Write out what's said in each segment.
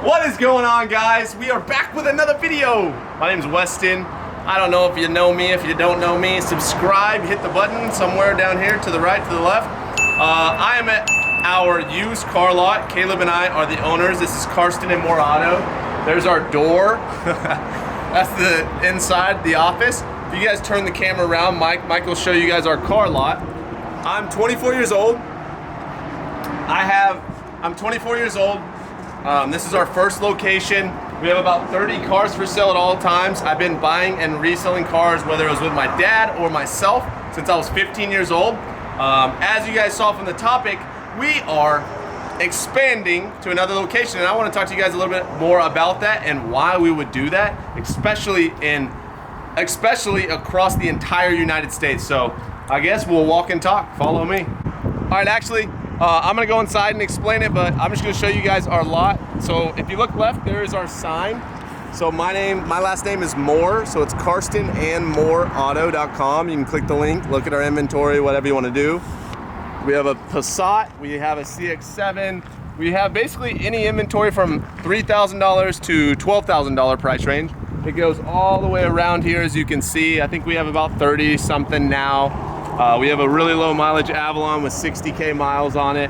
What is going on, guys? We are back with another video. My name's Weston. I don't know if you know me. If you don't know me, subscribe, hit the button somewhere down here to the right, to the left. I am at our used car lot. Caleb and I are the owners. This is Karsten and More Auto. There's our door. That's the inside, the office. If you guys turn the camera around, Mike will show you guys our car lot. I'm 24 years old. I'm 24 years old. This is our first location. We have about 30 cars for sale at all times. I've been buying and reselling cars, whether it was with my dad or myself, since I was 15 years old. As you guys saw from the topic, we are expanding to another location, and I want to talk to you guys a little bit more about that and why we would do that, especially across the entire United States. So I guess we'll walk and talk. Follow me. All right, actually, I'm gonna go inside and explain it, but I'm just gonna show you guys our lot. So if you look left, there is our sign. So my last name is Moore, so it's karstenandmoreauto.com. You can click the link, look at our inventory, whatever you wanna do. We have a Passat, we have a CX-7, we have basically any inventory from $3,000 to $12,000 price range. It goes all the way around here, as you can see. I think we have about 30 something now. We have a really low mileage Avalon with 60K miles on it.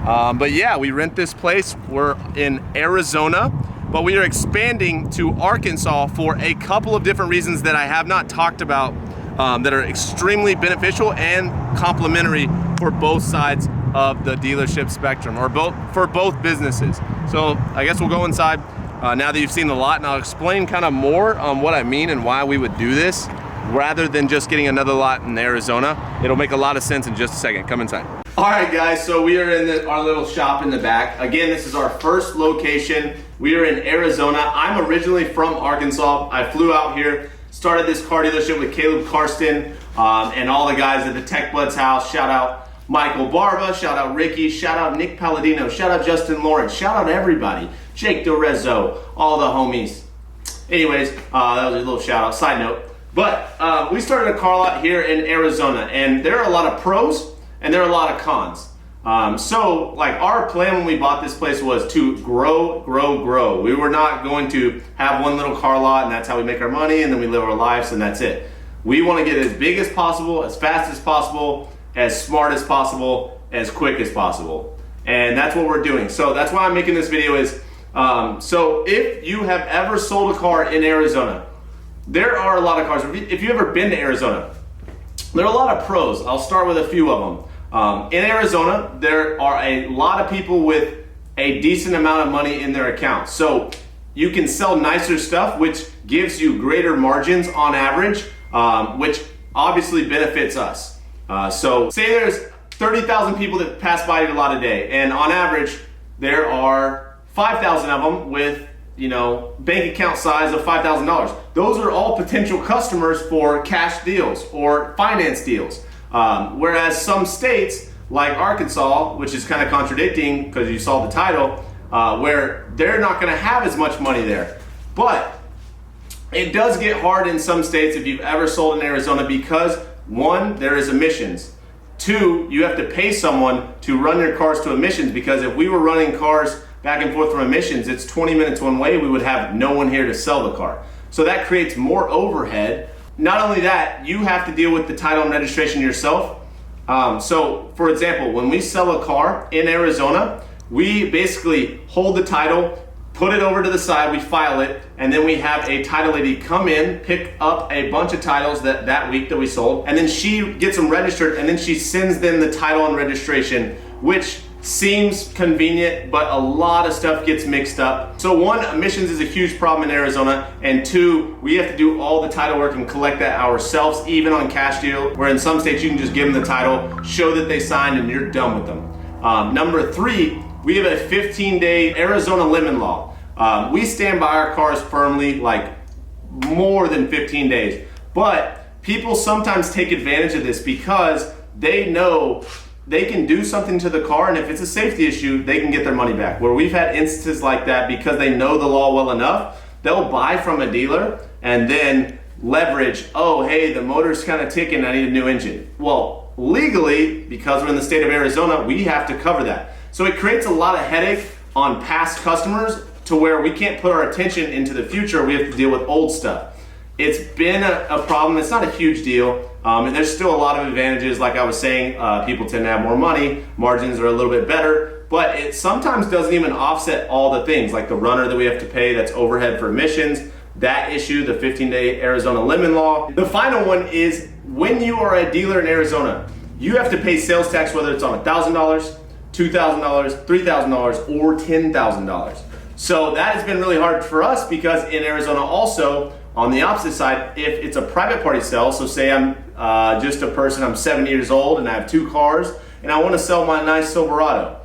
But yeah, we rent this place. We're in Arizona, but we are expanding to Arkansas for a couple of different reasons that I have not talked about, that are extremely beneficial and complementary for both sides of the dealership spectrum, or for both businesses. So I guess we'll go inside now that you've seen the lot, and I'll explain kind of more on what I mean and why we would do this, rather than just getting another lot in Arizona. It'll make a lot of sense in just a second. Come inside. All right, guys, so we are in our little shop in the back. Again, this is our first location. We are in Arizona. I'm originally from Arkansas. I flew out here, started this car dealership with Caleb, Karsten, and all the guys at the Tech Buds house. Shout out Michael Barba, shout out Ricky, shout out Nick Palladino, shout out Justin Lawrence, shout out everybody. Jake DeRezzo, all the homies. Anyways, that was a little shout out, side note. But we started a car lot here in Arizona, and there are a lot of pros and there are a lot of cons. So like our plan when we bought this place was to grow. We were not going to have one little car lot and that's how we make our money and then we live our lives and that's it. We want to get as big as possible, as fast as possible, as smart as possible, as quick as possible. And that's what we're doing. So that's why I'm making this video is, so if you have ever sold a car in Arizona, there are a lot of cars. If you've ever been to Arizona, there are a lot of pros. I'll start with a few of them. In Arizona, there are a lot of people with a decent amount of money in their account. So you can sell nicer stuff, which gives you greater margins on average, which obviously benefits us. So say there's 30,000 people that pass by your lot a day, and on average, there are 5,000 of them with bank account size of $5,000. Those are all potential customers for cash deals or finance deals. Whereas some states like Arkansas, which is kind of contradicting because you saw the title, where they're not going to have as much money there. But it does get hard in some states if you've ever sold in Arizona because one, there is emissions. Two, you have to pay someone to run your cars to emissions, because if we were running cars back and forth from emissions, it's 20 minutes one way, we would have no one here to sell the car. So that creates more overhead. Not only that, you have to deal with the title and registration yourself. So for example, when we sell a car in Arizona, we basically hold the title, put it over to the side, we file it, and then we have a title lady come in, pick up a bunch of titles that week that we sold, and then she gets them registered, and then she sends them the title and registration, which seems convenient, but a lot of stuff gets mixed up. So one, emissions is a huge problem in Arizona, and two, we have to do all the title work and collect that ourselves, even on cash deal, where in some states you can just give them the title, show that they signed, and you're done with them. Number three, we have a 15-day Arizona lemon law. We stand by our cars firmly, like more than 15 days, but people sometimes take advantage of this because they know they can do something to the car, and if it's a safety issue, they can get their money back. Where we've had instances like that because they know the law well enough, they'll buy from a dealer and then leverage, oh, hey, the motor's kind of ticking, I need a new engine. Well, legally, because we're in the state of Arizona, we have to cover that. So it creates a lot of headache on past customers to where we can't put our attention into the future. We have to deal with old stuff. It's been a problem. It's not a huge deal. And there's still a lot of advantages. Like I was saying, people tend to have more money, margins are a little bit better, but it sometimes doesn't even offset all the things like the runner that we have to pay, that's overhead for emissions, that issue, the 15-day Arizona lemon law. The final one is when you are a dealer in Arizona, you have to pay sales tax, whether it's on $1,000, $2,000, $3,000, or $10,000. So that has been really hard for us because in Arizona also, on the opposite side, if it's a private party sale, so say I'm just a person, I'm 70 years old and I have 2 cars and I want to sell my nice Silverado,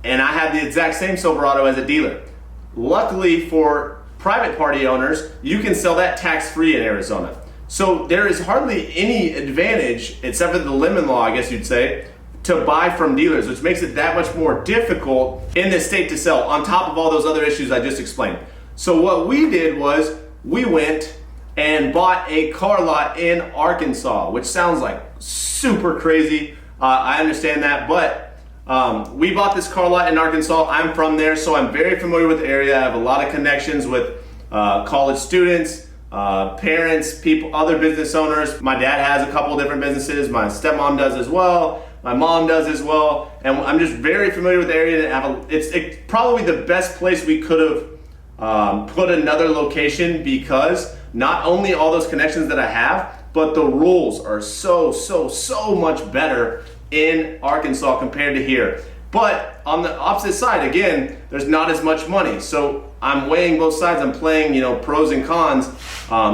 and I have the exact same Silverado as a dealer. Luckily for private party owners, you can sell that tax-free in Arizona. So there is hardly any advantage, except for the lemon law, I guess you'd say, to buy from dealers, which makes it that much more difficult in this state to sell, on top of all those other issues I just explained. So what we did was we went and bought a car lot in Arkansas, which sounds like super crazy. I understand that, but we bought this car lot in Arkansas. I'm from there, so I'm very familiar with the area. I have a lot of connections with college students, parents, people, other business owners. My dad has a couple different businesses. My stepmom does as well. My mom does as well. And I'm just very familiar with the area. And it's probably the best place we could have put another location, because not only all those connections that I have, but the rules are so much better in Arkansas compared to here. But on the opposite side, again, there's not as much money. So I'm weighing both sides. I'm playing, pros and cons.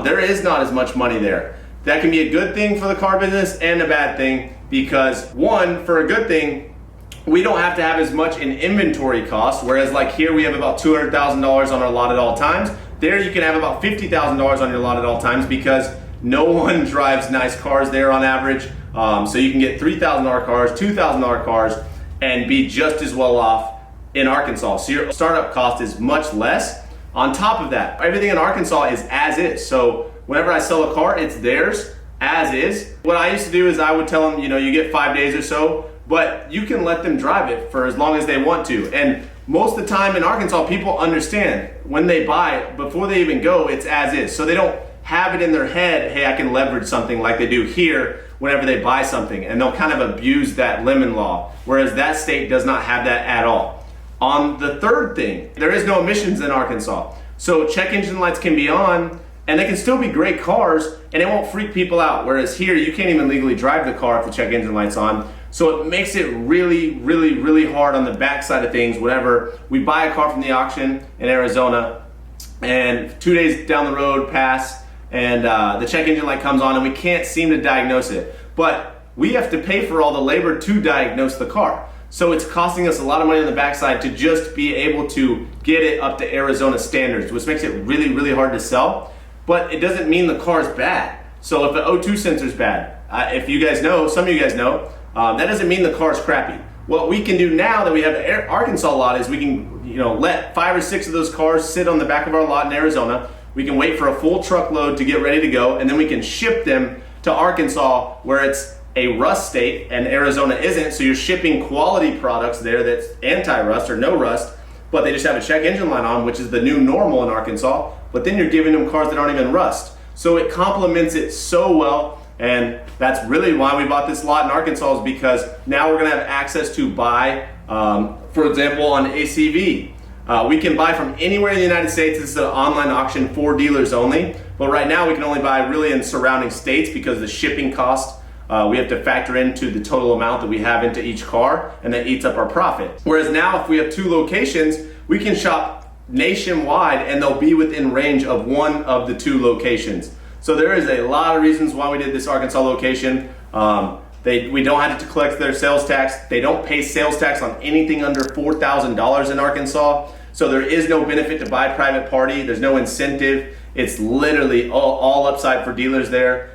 There is not as much money there. That can be a good thing for the car business and a bad thing, because one, for a good thing, we don't have to have as much in inventory costs, whereas like here we have about $200,000 on our lot at all times. There you can have about $50,000 on your lot at all times, because no one drives nice cars there on average. So you can get $3,000 cars, $2,000 cars, and be just as well off in Arkansas. So your startup cost is much less. On top of that, everything in Arkansas is as is. So whenever I sell a car, it's theirs as is. What I used to do is I would tell them, you get 5 days or so, but you can let them drive it for as long as they want to. And most of the time in Arkansas, people understand when they buy, before they even go, it's as is. So they don't have it in their head, hey, I can leverage something like they do here whenever they buy something. And they'll kind of abuse that lemon law, whereas that state does not have that at all. On the third thing, there is no emissions in Arkansas. So check engine lights can be on, and they can still be great cars, and it won't freak people out. Whereas here, you can't even legally drive the car if the check engine light's on. So it makes it really hard on the back side of things whenever we buy a car from the auction in Arizona, and 2 days down the road pass, and the check engine light comes on, and we can't seem to diagnose it. But we have to pay for all the labor to diagnose the car. So it's costing us a lot of money on the backside to just be able to get it up to Arizona standards, which makes it really hard to sell. But it doesn't mean the car is bad. So if the O2 sensor is bad, if you guys know, some of you guys know, that doesn't mean the car is crappy. What we can do now that we have the Arkansas lot is we can, let 5 or 6 of those cars sit on the back of our lot in Arizona. We can wait for a full truckload to get ready to go, and then we can ship them to Arkansas, where it's a rust state and Arizona isn't. So you're shipping quality products there that's anti-rust or no rust, but they just have a check engine light on, which is the new normal in Arkansas. But then you're giving them cars that aren't even rust. So it complements it so well. And that's really why we bought this lot in Arkansas, is because now we're gonna have access to buy, for example, on ACV. We can buy from anywhere in the United States. This is an online auction for dealers only. But right now we can only buy really in surrounding states, because the shipping cost, we have to factor into the total amount that we have into each car, and that eats up our profit. Whereas now if we have 2 locations, we can shop nationwide and they'll be within range of one of the 2 locations. So there is a lot of reasons why we did this Arkansas location. We don't have to collect their sales tax. They don't pay sales tax on anything under $4,000 in Arkansas. So there is no benefit to buy private party. There's no incentive. It's literally all upside for dealers there.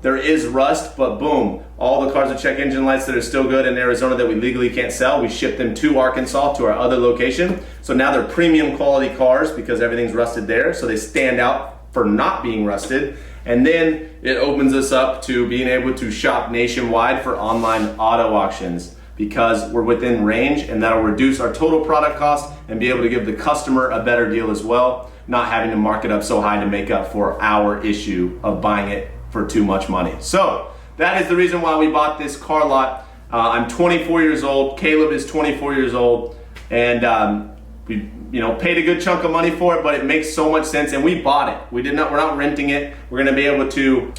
There is rust, but boom, all the cars with check engine lights that are still good in Arizona that we legally can't sell, we ship them to Arkansas, to our other location. So now they're premium quality cars because everything's rusted there. So they stand out for not being rusted. And then it opens us up to being able to shop nationwide for online auto auctions. because we're within range, and that'll reduce our total product cost and be able to give the customer a better deal as well, not having to mark it up so high to make up for our issue of buying it for too much money. So that is the reason why we bought this car lot. I'm 24 years old, Caleb is 24 years old, and we paid a good chunk of money for it, but it makes so much sense, and we bought it. We're not renting it. We're gonna be able to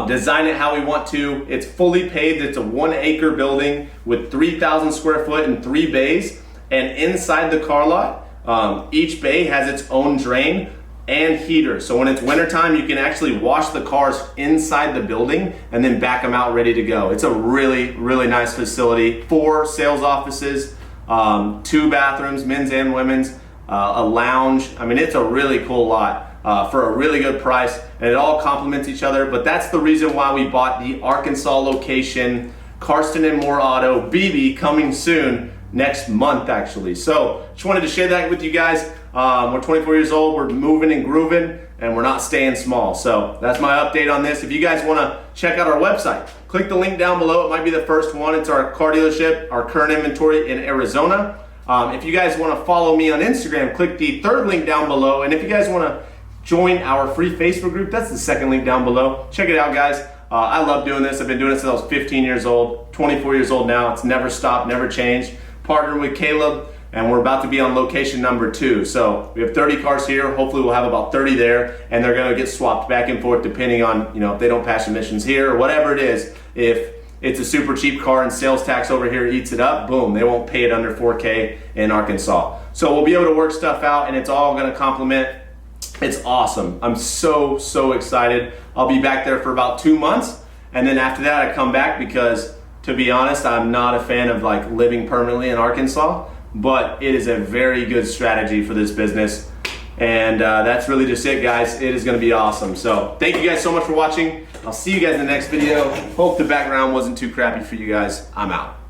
design it how we want to. It's fully paved. It's a 1 acre building with 3,000 square foot and 3 bays. And inside the car lot, each bay has its own drain and heater. So when it's wintertime, you can actually wash the cars inside the building and then back them out ready to go. It's a really, really nice facility. 4 sales offices, 2 bathrooms, men's and women's, a lounge. I mean, it's a really cool lot for a really good price, and it all complements each other. But that's the reason why we bought the Arkansas location. Karsten and More Auto, BB, coming soon, next month actually. So just wanted to share that with you guys. We're 24 years old, we're moving and grooving, and we're not staying small. So that's my update on this. If you guys want to check out our website, click the link down below. It might be the first one. It's our car dealership, our current inventory in Arizona. If you guys want to follow me on Instagram, click the 3rd link down below. And if you guys want to join our free Facebook group, that's the 2nd link down below. Check it out, guys. I love doing this. I've been doing it since I was 15 years old, 24 years old now. It's never stopped, never changed. Partnered with Caleb, and we're about to be on location number 2. So we have 30 cars here. Hopefully we'll have about 30 there, and they're going to get swapped back and forth depending on, if they don't pass emissions here or whatever it is. If it's a super cheap car and sales tax over here eats it up, boom, they won't pay it under $4K in Arkansas. So we'll be able to work stuff out, and it's all going to complement. It's awesome. I'm so, so excited. I'll be back there for about 2 months, and then after that I come back because, to be honest, I'm not a fan of living permanently in Arkansas, but it is a very good strategy for this business. And that's really just it, guys. It is going to be awesome. So thank you guys so much for watching. I'll see you guys in the next video. Hope the background wasn't too crappy for you guys. I'm out.